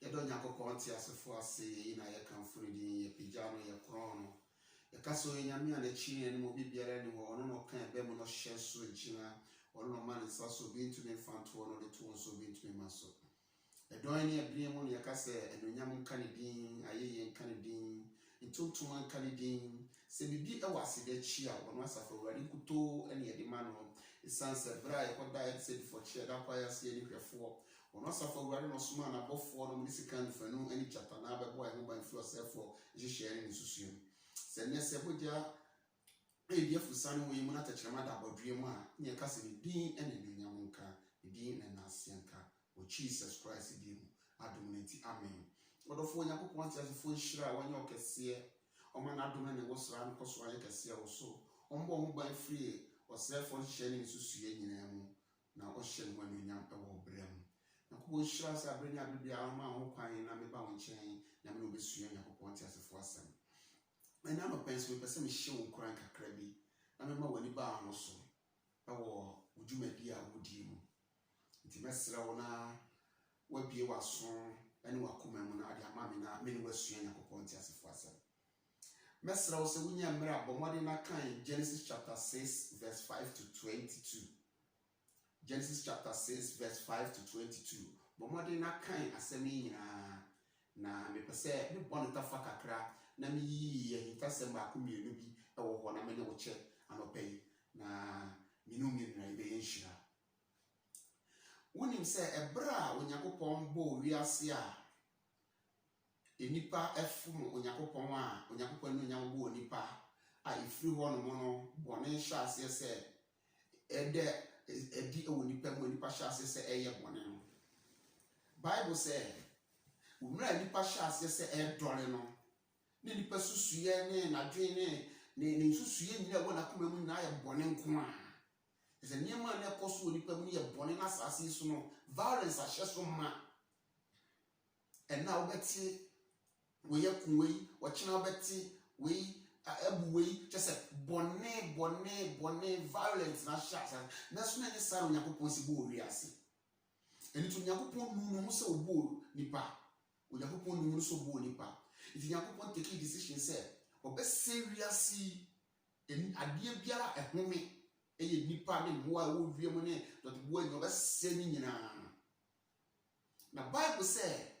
Edo Nyakopon ti asefo ase na ye kamfuru din ye pijano ye krono. Ye kaso nyame a na chi ne mo bibiara ni ho ono no kan ebe mo no hye so nchina ono no man nsa so bi ntumi fanto ono de to so bi ntumi maso. Edo ni abie mo ne ye kase enonyam nka ne din ayeye nka ne din ntuntum nka ne din se bibi e wasede chi a ono asafo wari nkuto ene ye de ma no isanse bra ye koda ye said for chi da kwa ya se ni hwefo ono asafo wari no soma na bofo no misikan fanu ani chata na abebo ayi ban fi osefo jehye ni susuo se ne se boja ebia fusane wo yimu na tachirama da bodue mu a ne kase ni din ene nyam nka din na nasianka o Jesus Christ din adominati amen odofo nyakopon ti asefo nhira wanye okese oma na adom na wosra no koso aye kese wo so ombo ho ban free osefo hye ni susuo nyina mu na o hye no nyam ewo brem Nakubon shira sa brenya bibia ama ho kwan na meba wo nchen na me no besua Yakopon ti asefo asem. Na no pense me pese me hye wo kran kakra bi na me ma wani ba ho so. Ewo udwumadi a wodi mu. Nti mesra wo na wabie waso ene wakoma mu na ade ama me na me no wasua Yakopon ti asefo asem. Mesra wo se wunya mra bomode na kan Genesis chapter 6 verse 5 to 22. Genesis chapter 6 verse 5 to 22. Bomode na kan asemi nyina na me pese me bonita fa kakra na me yi ye hitasem ba ko mienu bi e wo ho na me ne wo che anopai na minu na ibe yenhira. Wonim se ebra Onyankopon bo wiase a enipa efum Onyankopon a Onyankopon no nyam bo onipa a ifiri ho no mo no bone hya ase se ede edi ewo nipa mu nipa hya ase se eye bone no Bible say umra nipa hya ase se edore no ne nipa susuye ne nadwe ne susuye nyina wo na kuma mu na ye bone nko a ese niema na ekoso nipa mu ye bone na asase so no violence ahye so ma ena obeti we ye kunwei wo chena obeti we abuwei just bone violence na sha na so na nyesa no Yakopon si bo wiase eni to Yakopon nu no se obo nipa Yakopon nu no so bo nipa iti Yakopon take a decision say obese wiase eni ade biara ehome eye nipa ne moa wo wiem ne dot bo anyo obese ni nyina na Bible say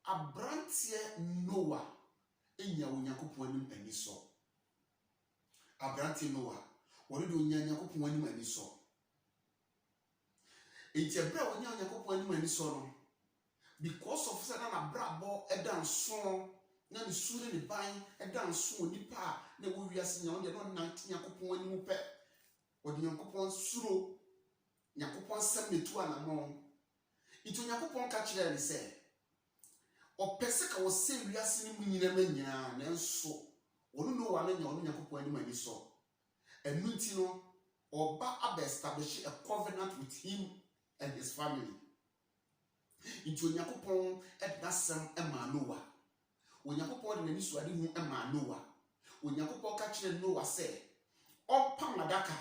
abrantie Noah enya Onyankopon anim ani so abrantie Noah wori do nya Onyankopon anim ani so enti abra wonya Onyankopon anim ani so no because of say na brabo edan so na ne sure ne ban edan so nipa na wo wiase nya wonde no nante Onyankopon anim pe wodi Onyankopon suro Onyankopon sem netu anamo enti Onyankopon ka kire ne say opese ka wo se wiase ni munyina manya na nso onu no wa na nya onu Yakopon ani mani so enu nti no oba aba establish a covenant with him and his family into Yakopon edasem ema Noah Yakopon de nani so ade hu ema Noah Yakopon ka kire Noah say opa madaka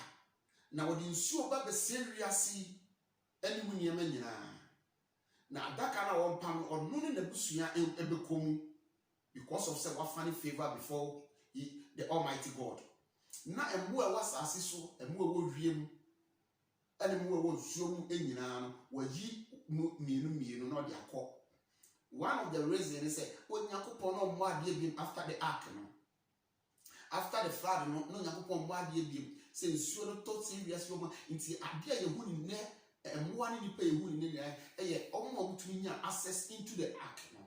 na wodi nsuo ba be se wiase ani munyina manya na adaka na wompam onu ne nabusua ebekomu because of say what funny favor before the Almighty God na emu e wasase so emu e wo wiem ene mu e wo nsuo mu enyina no wayi mienu na odi akọ one of the reasons is say Onyankopon no mo ade biem after the ark no after the flood no Onyankopon mo ade biem say nsuo no to serious yo nti ade a yehu ni ne emwa ni nipa yehu ni ne eye omo mutumi nya access into the ark no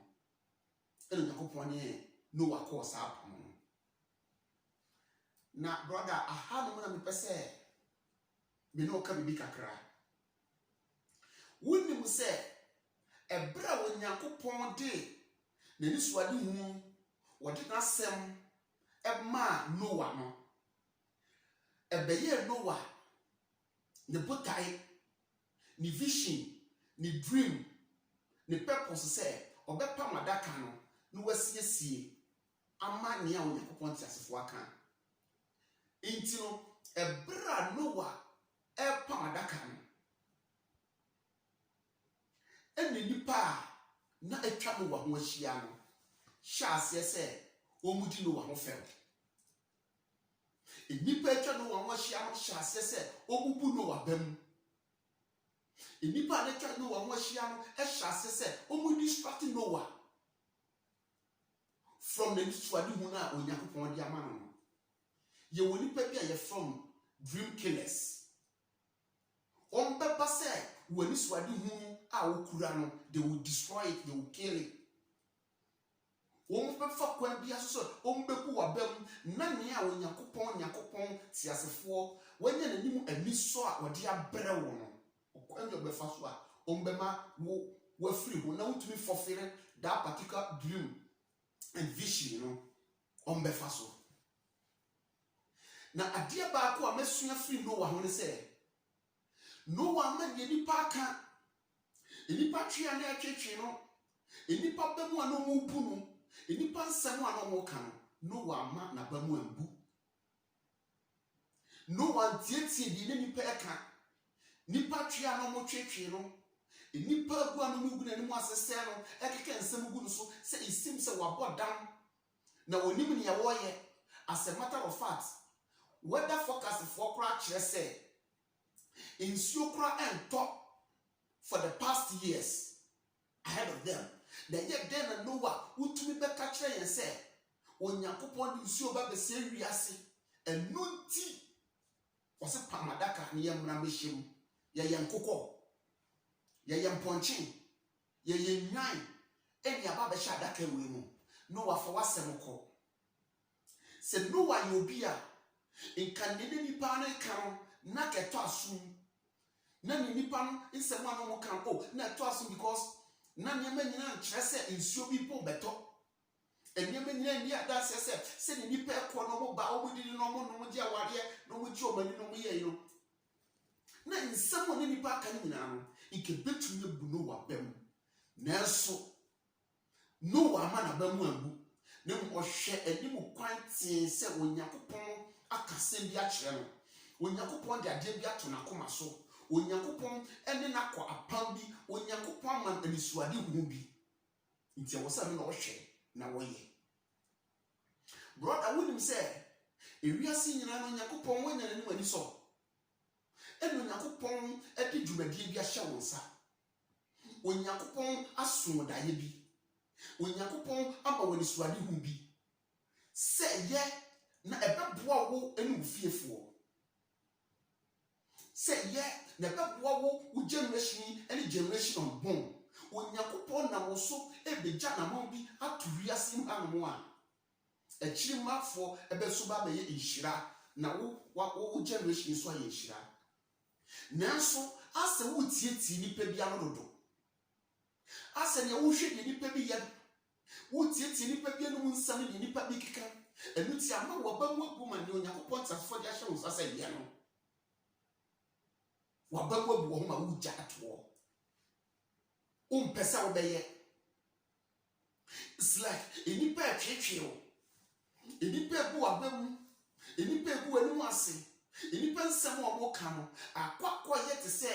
ene Onyankopon ne Noah course up na brother aha no na me pese me no ka bibi kakra wonni mu se ebra Onyankopon de na ni suade hu wode na sem ema Noah no ebeye Noah ne botai ni vision ni dream ni purpose say obepa madaka no no wasiesie ama ne a Onyankopon ti asefo aka enti no ebra Noah epa madaka no ene nipa na etwa no wa ho ahia no hya ase se omudi no wa ho fem enipa etwa no wa ho ahia no hya ase se obubu no wa bam enipa na etwa no wa ho ahia no hya ase se omudi distract no wa from the swadi hu na Onyankopon di ama no ye woni pa bia ye from dream killers ombeba se woni swadi hu a wokura no they will destroy it, they will kill it. Ombefa kwan bia so ombeku wabam na ne a Onyankopon tiasefo wanya nanim ani so a wode abrɛ wo no okwan obefa so a ombema wo wafiri ho na wutumi fulfill that particular dream and vision no ombefa so. Na adia ba ko a mesua firi no wa ho ne se no wa ma ye nipa aka enipa twia na atwetwe no enipa bamu ano mu bu no enipa nsɛm ano mo ka no wa ma na bamu ambu no wa tietie di ne nipa eka nipa twia no mo twetwe no enipa gu ano mu gu na ne mu asese no ekeka nsɛm gu no so se isim se wabɔ dam na onim ne ye woye. As a matter of fact weather forecast for kra kyerɛ sɛ insuo kra ento for the past years ahead of them. Then yet then and Noah utumi beka kyerɛ yɛn sɛ Onyankopɔn de nsuo ba bɛsɛ wiase ɛno nti wɔse pamadaka ne yɛmmra mehyem yɛyɛ nkokɔ yɛyɛ mpɔnkye yɛyɛ nwan ɛne aba bɛhyɛ adaka wei mu Noah fa wasɛm kɔ sɛ Noah yɛ obi a nkanne ne nipa no ka no na kɛtɔ asum na ne nipa no nsɛm ano mo kan na ɛtɔ asum because na nyema nyina nkyerɛ sɛ nsuo bi po bɛtɔ nyema nyina ni ada sɛ ne nipa ɛkɔ no mo ba omudi no mo gye aware no mo gye omani no mo yɛ no na nsɛm ne nipa ka nyina no nke betumi bu no wa bam na so no wa ma na bamu ambu na mo hwɛ anim kwan tie sɛ Onyankopɔn akasɛm bi akyerɛ no Onyankopɔn de ade bi ato na koma so Onyankopɔn ene na kwa apam bi Onyankopɔn man anisuade hu bi nti e wo sa me na wo hwe na wo ye brother wonim sɛ ewiase nyina no Onyankopɔn wanya nanim ani so ene Onyankopɔn ade dwumadie bi ahye wo nsa Onyankopɔn aso daye bi Onyankopɔn ama wo anisuade hu bi sɛ ye na ɛbɛboa wo ene wo fiefo sɛ ye na bɛboa wo generation any generation on born Onyankopɔn na wo so ebegya na ma bi ato wiase mu anmo a akyirmafo ɛbɛso ba bɛyɛ nhira na wo generation so ayɛ nhira nanso ase wo tietie nipa bi anododo ase ne wo hwɛ nipa bi yɛ wo tietie nipa bi anum nsam ne nipa bi keka enu ti ama wo ba mu abu ma ne Onyankopɔn tsafo de ahyɛ wo sasa yɛ no wabamu abu wo ma wo gya ato pesa wo bɛyɛ it's like enipa atwetwe wo enipa bu wabamu enipa bu anu ase enipa nsɛm wo mo ka no akwakɔ yɛ te sɛ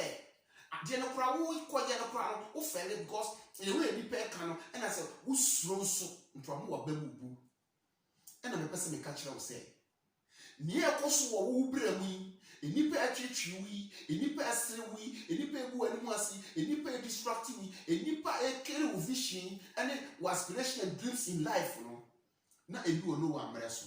ade no kora wo kɔyɛ no kora no wo fɛle because ewe enipa ka no ɛna sɛ wo suro nso ntoamo wabamu bu ɛna me pesa me ka kyerɛ wo sɛ nie ɛkɔso wo bra mu yi enipa atwetwe wi enipa asere wi enipa ebu animu ase enipa distract wi enipa ekere wo vision and wo aspiration and dreams in life no na ebi wo no wa mre so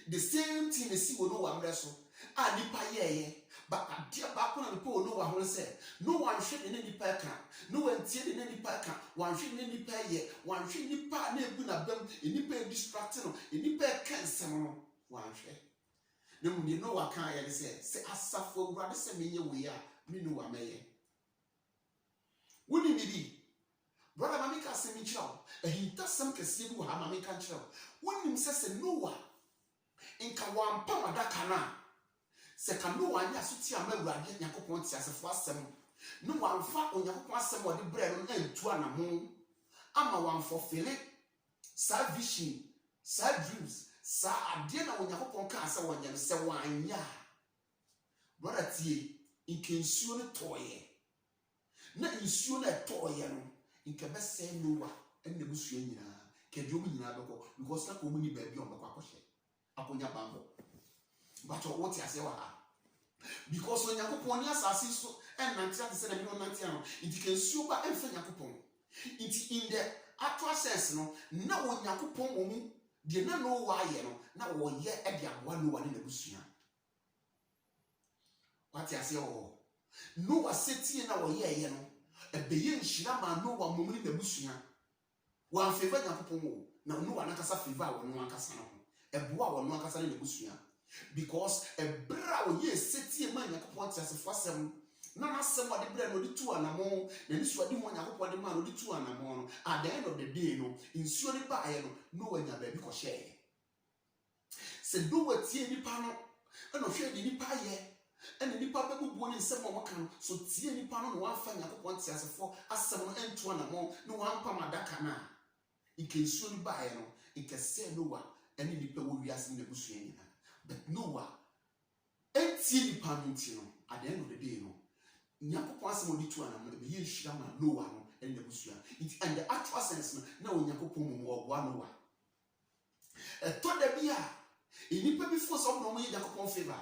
the same thing e si wo no wa mre so a nipa yeye ba adia ba ko na nipa wo no wa ho se no wan hwe ne nipa ka no wan tie ne nipa ka wan hwe ne nipa ye wan hwe nipa na ebu na bam enipa distract no enipa ka nsem no wan hwe ne mu ni no wa kan ya se asafo awurade se menye we a me no wa meye woni bibi brother mami ka se mi kyerɛw ahinta sam kɛse bi ha mami ka kyerɛw wonim se Noah inka wampa wadaka na se ka Noah anya so ti ama awurade Nyankopɔn ti asefo asɛm no wamfa Onyankopɔn asɛm wode brɛ no antu anamo ama wamfofele sa vision sa dreams sa ade na Onyankopɔn ka asa wanya no sɛ wanya brother tie inkensuo no toye na insuo na toye no inka be say Noah and the busu nyina ke de omu nyina beko because na ko mu ni ba bi on beko akoshe akonya bambo but what you say wa because when Yakupon ni asase so and nanti ati say na bi no nanti ano it can su ba emfa Yakupon it in the actual sense no na wo Yakupon wo mu de na no wa ye no na wo ye e de aboa no wa ne na busua what you say oh no wa setie na wo ye no e be ye nhira ma no wa mum ne na busua wa favor Yakupon wo na no wa na kasa favor wo no akasa no e boa wo no akasa ne na busua because a bra o ye setie man Yakupon ti asefo asem na nasem ade bra no de tu anamo na ni so ade mo Yakupon de man no de tu anamo no at the end of the day no insuo ni ba ye no wa nya ba bi ko share se do watie ni pa no e no hwe de ni pa ye e ni pa be bubu ni nsem mo kan so tie ni pa no no wa fa Yakupon ti asefo asem no entu anamo no wa mpa madaka na ikensuo ni ba ye no ikese no wa eni ni pa wo wiase na busua nyina. But Noah, enti ni paminti no at the end of the day no Yakupon asem odi tu anam be ye nhira ma Noah no en na busua and the actual sense no na Yakupon mu oboa Noah to da bia enipa bi fo so no mo ye Yakupon favor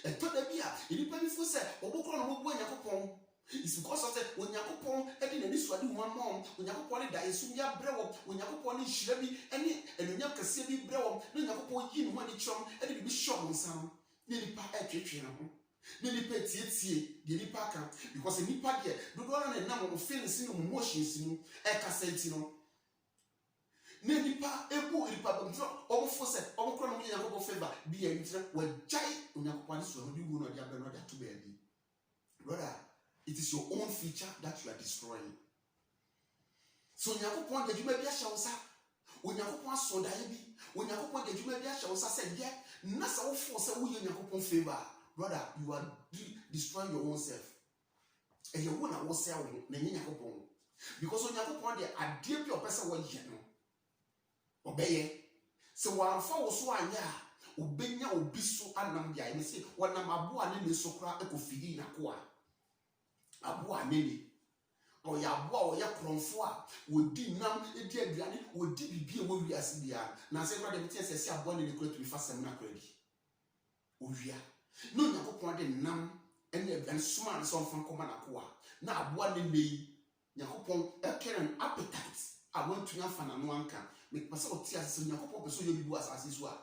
to da bia enipa bi fo se obokro no mo bu Yakupon is because of that Yakupon e de na so ade ho mom Yakupon da yesu ya brewo Yakupon nhira bi ene enunya kase bi brewo na Yakupon yi no ade chom e de bi shop nsam na nipa etwetwe na ho na nipa tietie de nipa ka because nipa de do na nam mo feelings no emotions no e kasa nti no na nipa ebu nipa ba so omfo se omkro no Yakupon favor bi ya ntira wajai Yakupon so no bi wu no de abẹ no de to be abi brother. It is your own future that you are destroying. So Yakupon de juma bia shawsa. Yakupon sonda bi. Yakupon de juma bia shawsa said yeah. Na sa wo force wo ye Yakupon favor. Brother, you are destroying your own self. And you wona wo sell na nye Yakupon. Because Yakupon de ade bi opese wo ye no. Obeye. Se wo amfa wo so anya obenya obi so anam dia. Me say wonam aboa ne so kra ekofidi na ko a. Aboa nene o ya aboa o ya kronfo a wodi nam edi aduane wodi bibie wo wiase bia na se kra de mete sese aboa nene kra tu fa sem na kra di o wia no Yakupon de nam ene aduane suma na so mfa koma na ko a na aboa nene yi Yakupon ekeren appetite a wantu nya fa na no anka me pese o ti asese Yakupon pese o ye bibu asase so a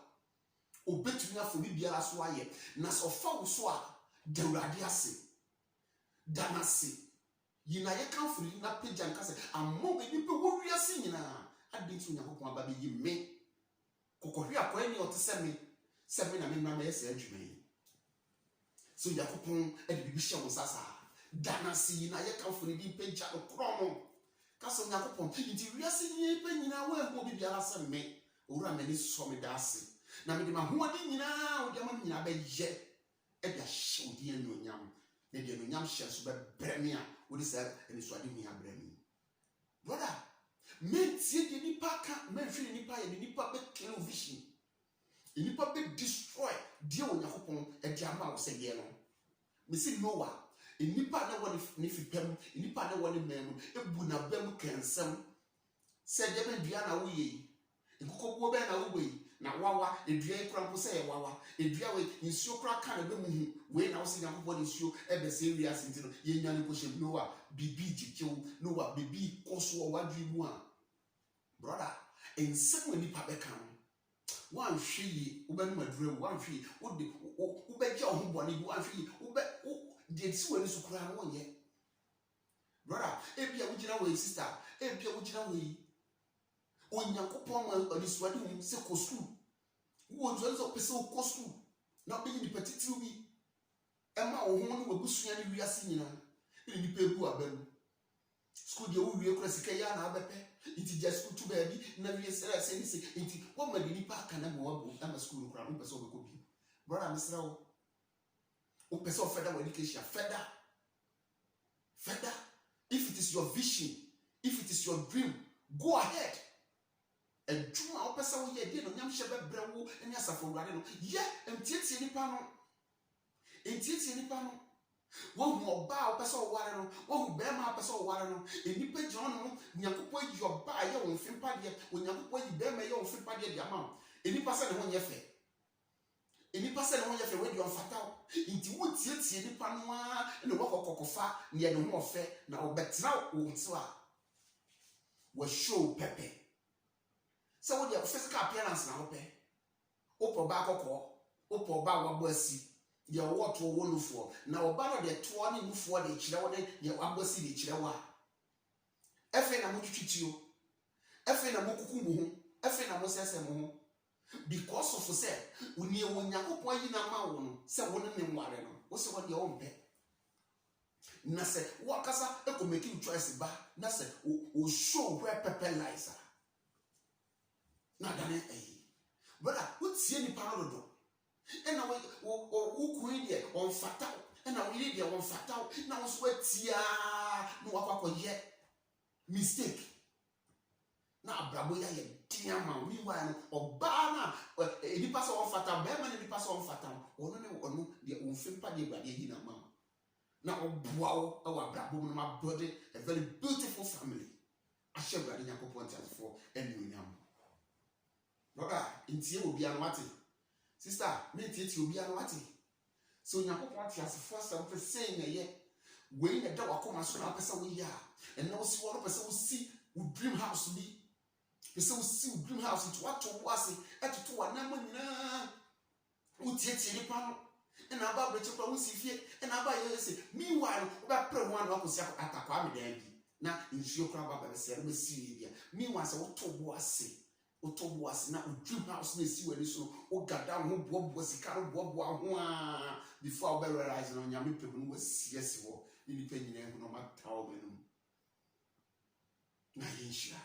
obetu nya fo bibia so aye na so fa wo so a dawrade ase danasi yina ye kanfuri na pagya nka se ammo be nipa wo wiase nyina ade nti Yakupon aba be yimme kokohwe akoa ni ote se me na me na me yesa adwuma yi so Yakupon e de bibi hye wo sasa danasi yina ye kanfuri di pagya no kromo ka so Yakupon nti wiase ni pe nyina wo ehwo bibia se me owura me ni so me dase na me de ma ho ade nyina wo de ma nyina be ye e bia hye wo di anyonyam ne de no nyam hye so be bremia wo di say eni so ade hu ya bremi brother men tie de nipa ka men hwe nipa ye nipa be kill vision nipa be destroy de Yakupon e de ama wo say ye no me say Noah nipa na wo ni fipem nipa na wo ni mem ebu na bam kensem say de be dua na wo ye nkokobwo be na wo yi na wawa edua ikura mpo say wawa edua we nsuo kura ka na be mu hu we na wo say Yakupon nsuo e be say wi asenti no ye nya ne ko hye Noah bibi jijew Noah bibi koso wadwi mu a brother ensem we nipa be kan wan hwe yi wo be no madura wan hwe yi wo de wo be gya ho bone bi wan hwe yi wo be de si wani so kura na wo ye brother e bia wo gina we sister e bia wo gina we Yakupon ma alisuade hu se ko school wo nzo zo pese ko school na be ni petitiw bi e ma wo ho no wabusua ni wiase nyina ni nipa ebu abam school de wo wie kura sika ya na abepe iti just school to baby na wie sera se ni se iti wo ma de nipa aka na mo wabu na school kura no pese obeko bi brother misra wo pese o further education further if it is your vision if it is your dream go ahead. Ejuma opesa wo ye de no nyam hye bebre wo eni asafo urade no ye entietie nipa no One more bow, person water, one bear my person water, and you pay John, Yakupo, your buy your own fimpadia, when Yakupo, bear my own fimpadia, the amount. Any person one yefe. Any person one yefe, when you are fatal. Into woods, yet, any panua, and the walk of cocofa, near the more fair, now bet now, won't was show pepe. So what your physical appearance now, pay. Opo ba koko, opo ba wabwasi. Dia wato wonufo. Na oba no de to ne nufo de kire wo de dia wabwasi de kire wa. Efe na mutwitwitio. Efe na mokuku mu ho. Efe na mosese mu ho. Because of say, uni e wonyakopon yi na ma wo no, se wo ne nware no. Wo se wo de wo mpe. Na se wakasa e ko make choice ba. Na se o show where pepper lies. Na dane brother, what's any parado? And now, who could be on fatal? And now we need on fatal. Now, sweat, no aqua yet. Mistake. Now, Braboya, dear man, meanwhile, or Bana, or any pass on fatal, Bearman, any pass on fatal, or no, the unfimpa de Badia man. Now, wow, our Brabo, my brother, a very beautiful family. I shall run in a point for any young. Brother, in tea will be unwatty. Sister, me tea will be unwatty. So, Yankopati has first something saying a year. When the dog come as soon as we are, and now see what a person will see with dream house to be. Person will see with dream house into what to was it at 2 1 number. Who takes any panel and about the chopper will see here and about you say, meanwhile, about pre one of us at Aquami Dandy. Now, in your crab, I said, we see here. Meanwhile, I want to was it. Otobo was now dream house ne see where so o gada ho bob was ika bob ho a before I realize no nyame pemu was siesi wo ni pe nyina hu no matawo benum na yinhia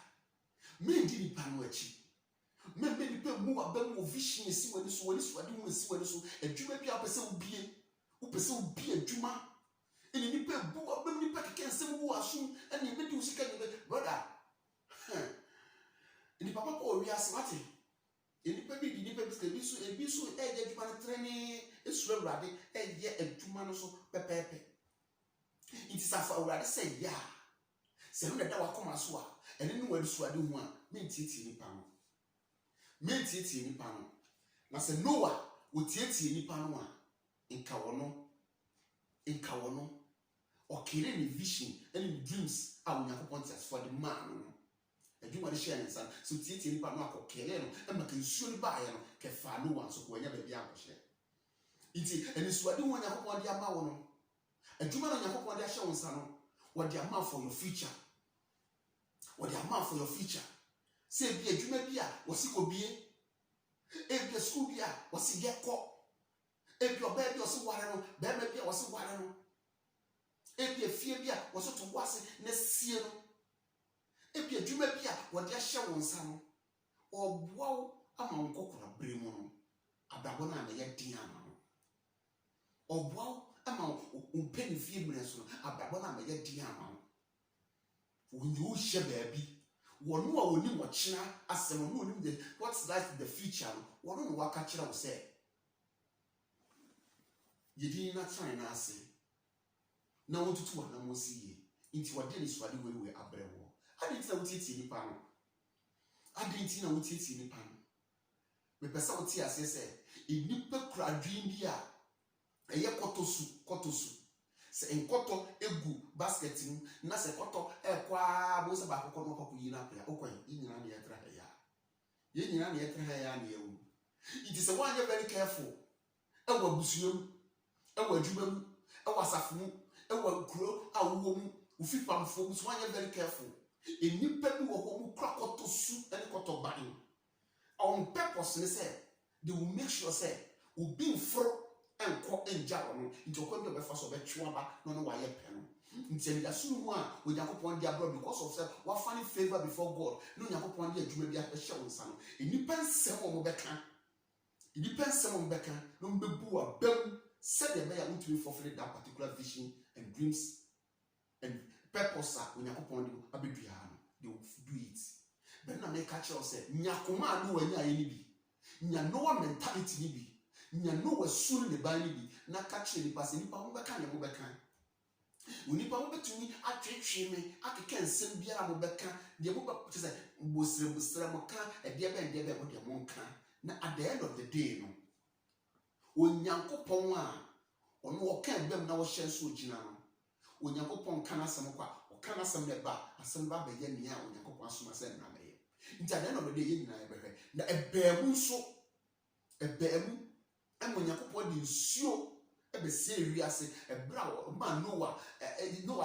me ndi ni panu achi me ni pe mu abam vision si wani so ade mu si wani so adwuma bia pese ubie wo pese ubie adwuma eni ni pe bu abam ni pe keke nsem wo aso eni me di usika ni brother ini papa ko wi asmati ini pe bi ni pe bi so eje adwuma no trene esu awurade eje adwuma no so pepepe it is afa awurade say ya se no da wakoma so a ene no wadu so ade hu a mentiti ni pa no na se Noah wo tietie ni pa no a nka wono o kire ni vision and dreams a Onyankopon tia for the man no adwuma de share nsan so tietie nipa no akokele no e maka nsuo ni ba ye no ke fa no wan so ko anya ba bia akoshe iti eni suade ho Onyankopon de ama wo no adwuma no Onyankopon de ahye wo nsa no wo de ama for your future say bi adwuma bi a wo si ko bie e bi school bi a wo si ge ko e bi oba bi wo si ware no be ma bi a wo si ware no e bi afie bi a wo so to wase na sie no ebi adwuma bi a wode ahye wo nsa no oboawo ama nkokora bere mu no abrabo na na ye din ama no oboawo ama umpeni fie mure so abrabo na na ye din ama no wonye wo hye baabi wono a woni mo kyena asem no onim the what's like the future no wono no waka kyera wo se yedi na try na ase na wotutu wana mo siye nti wode ni swade wewe abrewo adinti na wutiti ni pa no me pesa wuti ase se enipa kura dwin bi a eye kotosu se enkoto egu basket mu na se koto ekwa bo se ba kokko no kokko yi na pra okwan yinyina na yetra ya na ewu it is one you very careful ewa busuom ewa adwuma mu ewa safo mu ewa kuro awo mu ufi pamfo so one you very careful enipa bi wo ho mu kura kotosu ene koto ban on purpose, they will make sure say will be fro and co enja no into kwendo be faso be twaba no why pen nti da sunu mu a Onyankopon dia bro because of say what funny favor before God no Onyankopon dia adwuma bia be hye wonsa no enipa nsem o mo beka no mbebu abam said the mayor want to fulfill that particular vision and dreams and purpose Onyankopon dia abedua no they will do it. But na make catch us say nyakoma no wanya ye ni bi nya no mentality ni bi nya no wasuru ne ban ni bi na ka kire nipa se nipa mo bɛka ne mo bɛka unipa mo betumi atwetwe me akeka nsɛm biara mo bɛka de mo ba te sɛ mbosira mo ka ɛdeɛ bɛ mo de mo nka na at the end of the day no onyankopɔn a ɔno ɔka ɛbɛm na wɔhyɛ so gyina no onyankopɔn ka n'asɛm kwa ɔka n'asɛm na ba asɛm ba bɛyɛ nea onyankopɔn asoma sɛ na bɛyɛ nti at the end of the day yɛ nyinaa yɛbɛhwɛ na ɛbɛɛmu nso ɛbɛɛmu ɛmo onyankopɔn de nsuo ɛbɛsɛ wiase ɛbra ma Noah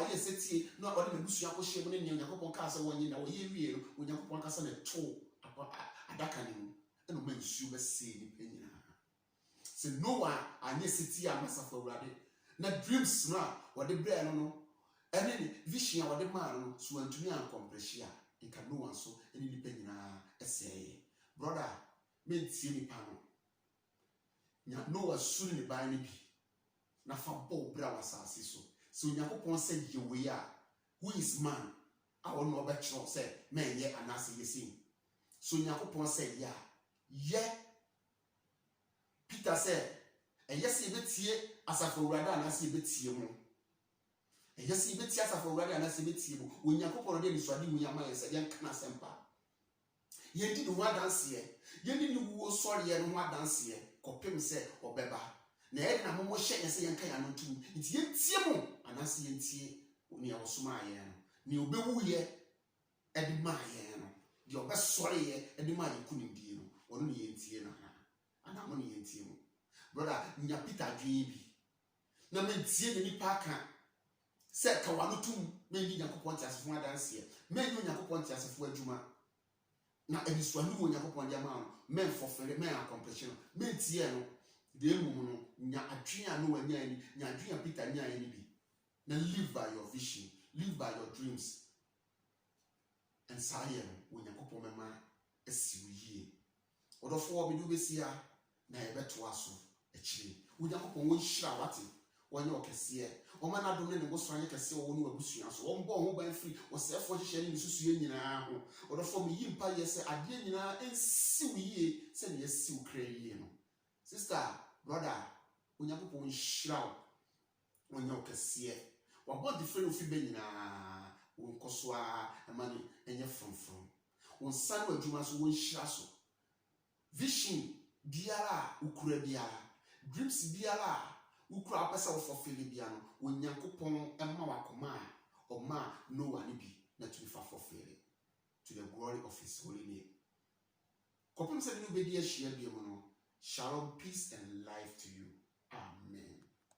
yɛ sɛtie na ɔde n'abusua akɔhyɛ mu ne nea onyankopɔn kaa sɛ wɔnye na wɔyɛ wie no onyankopɔn kasa na ɛto adaka ne mu ɛna ɔma nsuo bɛsɛ nipa nyinaa sɛ Noah anyɛ sɛtie a masafo awurade na dreams no a wɔde brɛ no ɛne ne vision a wɔde maa no so antumi ankɔmprɛhye a nka Noah nso ɛne nipa nyinaa ɛsɛeɛ brother mentie nipa no nya Noah suru ne ban no bi na fa bɔ bra wasase so so onyankopɔn sɛ yɛwei a who is man a ɔno ɔbɛkyerɛ sɛ mɛnyɛ anaasɛ yɛsim so onyankopɔn sɛ yɛ Peter sɛ ɛyɛ sɛ yɛbɛtie asafo awurade anaasɛ yɛbɛtie mu ɛyɛ sɛ yɛbɛtie asafo awurade anaasɛ yɛbɛtie mu onyankopɔn de nisuade mu yɛama yɛ sɛ yɛnka n'asɛmpa yɛndi ne ho adanseɛ yɛndi ne wuo sɔreɛ no ho adanseɛ kɔpem sɛ ɔbɛba na yɛde na momo hyɛ yɛ sɛ yɛnka yɛ ano ntom nti yɛntie mu anaasɛ yɛntie nea ɔsoma yɛn no nea ɔbɛwu yɛ ɛde maa yɛn no deɛ ɔbɛsɔre yɛ ɛde maa yɛ kunimdie no ɔno ne yɛntie no ana mo ne yɛntie mu brother nya Peter adwene bi na mentie ne nipa aka sɛ kawa no tum menyi Nyankopɔn te asefo adanseɛ menyi Nyankopɔn te asefo adwuma na ebisuani wo Nyankopɔn de ama no men fofere men accomplish no mentie no de mu no nya adwene a no wanya ni nya adwene a Peter nya ni bi na live by your vision, live by your dreams and say wo Nyankopɔn mema asiwo yie odofo obi do besia na yebeto aso akire wo Nyankopɔn wo hyira wate wonye okese o ma na dom ne bo so anye kese wo no abusua so wo mbo ho ban free wo sefo hyehyɛ ne susu ye nyinaa ho odofo me yimpa ye se ade nyinaa ensiw yie se ne yesiw kra yie no sister brother wo Nyankopɔn hyira wonye okese wo bo different ofi be nyinaa wo nkoso a ma ne enye fromfrom wo nsan wa adwuma so wo hyira so vision biara ukura biara dreams biara ukura apesa wo fulfill bia no wo Nyankopɔn emma wakoma a oma Noah ni bi na to fa fulfill to the glory of his holy name kopem se ni obedi ahia bia mu no shalom, peace and life to you. Amen.